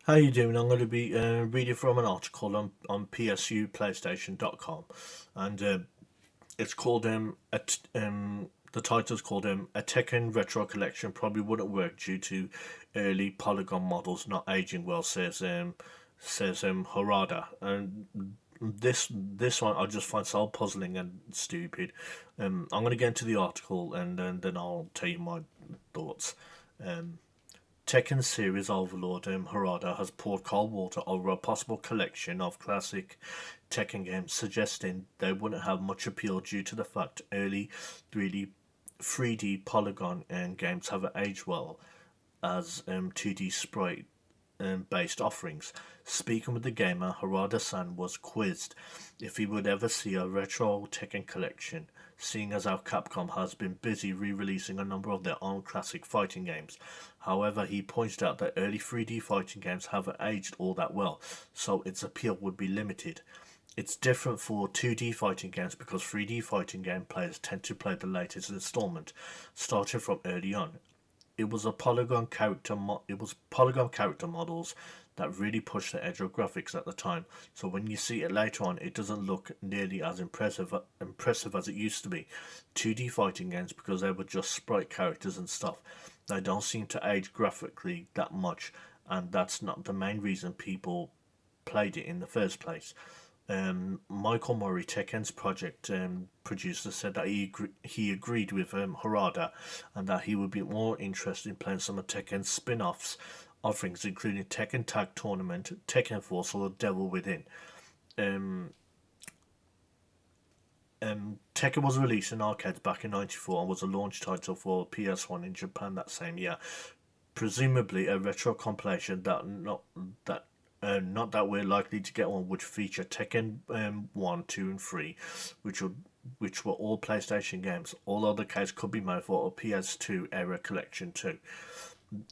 How you doing? I'm going to be reading from an article on PSUPlaystation.com, and it's called the title's called a Tekken Retro Collection probably wouldn't work due to early polygon models not aging well, says Harada. And this one I just find so puzzling and stupid. I'm going to get into the article, and then I'll tell you my thoughts. Um, Tekken series overlord Harada has poured cold water over a possible collection of classic Tekken games, suggesting they wouldn't have much appeal due to the fact early 3D 3D polygon games have aged well as 2D sprite based offerings. Speaking with the gamer, Harada-san was quizzed if he would ever see a retro Tekken collection, seeing as how Capcom has been busy re-releasing a number of their own classic fighting games. However, he pointed out that early 3D fighting games haven't aged all that well, so its appeal would be limited. It's different for 2D fighting games because 3D fighting game players tend to play the latest installment, starting from early on. It was polygon character models that really pushed the edge of graphics at the time. So when you see it later on, it doesn't look nearly as impressive as it used to be. 2D fighting games, because they were just sprite characters and stuff, they don't seem to age graphically that much, and that's not the main reason people played it in the first place. Michael Murray, Tekken's project producer, said that he agreed with Harada, and that he would be more interested in playing some of Tekken's spin-offs offerings, including Tekken Tag Tournament, Tekken Force, or Devil Within. Um, Tekken was released in arcades back in '94 and was a launch title for PS1 in Japan that same year. Presumably, a retro compilation not that we're likely to get one would feature Tekken 1, 2, and 3, which would which were all PlayStation games. All other games could be made for a PS2 era collection too.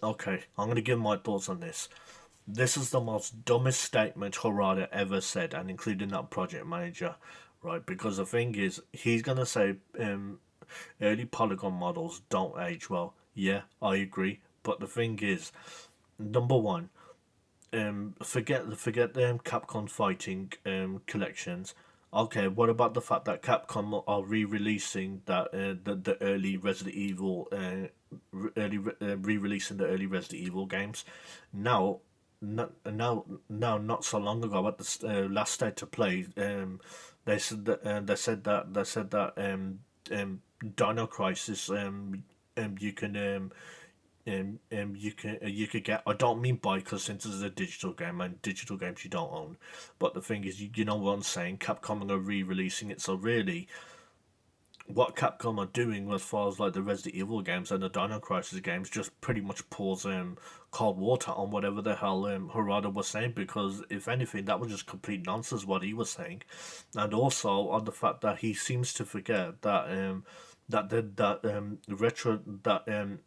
Okay, I'm going to give my thoughts on this. This is the most dumbest statement Harada ever said, and including that project manager, right? Because the thing is, he's going to say early polygon models don't age well. Yeah, I agree. But the thing is, number one, forget the Capcom fighting collections. Okay, what about the fact that Capcom are re-releasing the early Resident Evil re-releasing the early Resident Evil games now? Not so long ago at the last state to play, they said that Dino Crisis you could get. I don't mean buy because since it's a digital game and digital games you don't own. But the thing is, you know what I'm saying. Capcom are re-releasing it, so really, what Capcom are doing as far as like the Resident Evil games and the Dino Crisis games just pretty much pours cold water on whatever the hell Harada was saying, because if anything that was just complete nonsense what he was saying, and also on the fact that he seems to forget that retro that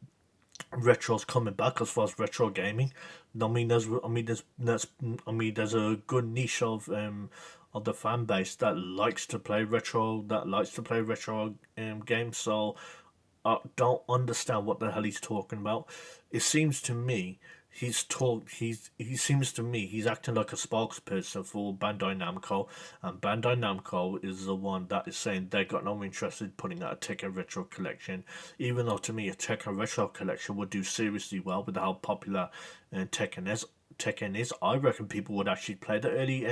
retro's coming back as far as retro gaming. There's a good niche of the fan base that likes to play retro games. So I don't understand what the hell he's talking about. It seems to me he seems to me he's acting like a spokesperson for Bandai Namco, and Bandai Namco is the one that is saying they got no interest in putting out a Tekken Retro collection, even though to me a Tekken Retro collection would do seriously well with how popular Tekken is. I reckon people would actually play the early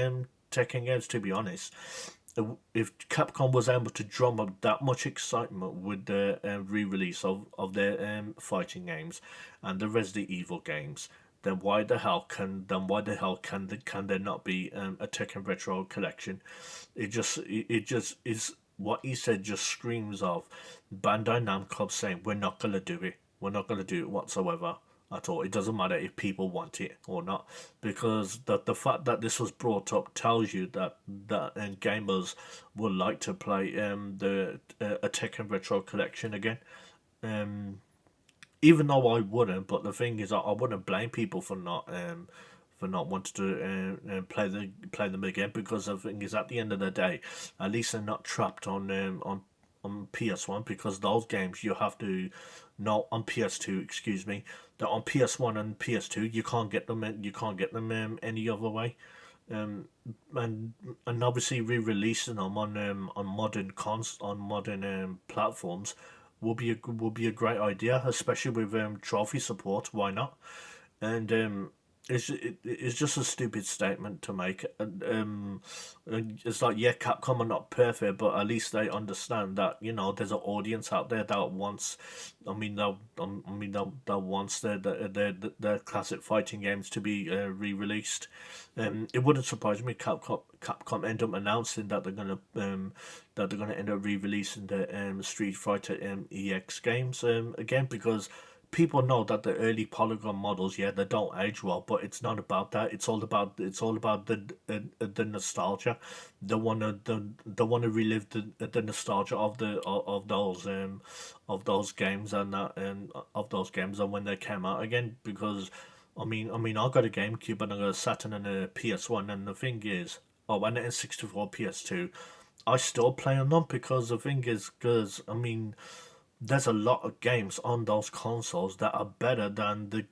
Tekken games. To be honest, if Capcom was able to drum up that much excitement with the re-release of their fighting games and the Resident Evil games, then why the hell can there not be a Tekken Retro collection? It just is what he said. Just screams of Bandai Namco saying we're not gonna do it. We're not gonna do it whatsoever at all. It doesn't matter if people want it or not, because the fact that this was brought up tells you that gamers would like to play the a Tekken Retro collection again. Um, Even though I wouldn't, but the thing is, I wouldn't blame people for not wanting to play them again, because the thing is, at the end of the day, at least they're not trapped on PS1, because those games you have to no on PS2, excuse me, that on PS1 and PS2 you can't get them. You can't get them any other way. Um, and obviously re-releasing them on modern platforms will be a great idea, especially with trophy support. Why not? And it's just a stupid statement to make. And it's like, yeah, Capcom are not perfect, but at least they understand that, you know, there's an audience out there that wants, that wants their classic fighting games to be re-released. It wouldn't surprise me Capcom end up announcing that they're gonna end up re-releasing the Street Fighter EX games again, because people know that the early polygon models, yeah, they don't age well, but it's not about that. It's all about the nostalgia. They wanna relive the nostalgia of of those games and that of those games and when they came out again. Because I got a GameCube and I got a Saturn and a PS1, and the thing is, oh, and an N64, PS2. I still play on them because the thing is, because there's a lot of games on those consoles that are better than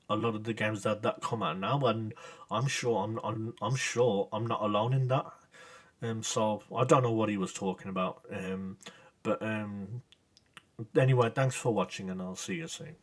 a lot of the games that come out now, and I'm sure I'm not alone in that. So I don't know what he was talking about. But anyway, thanks for watching, and I'll see you soon.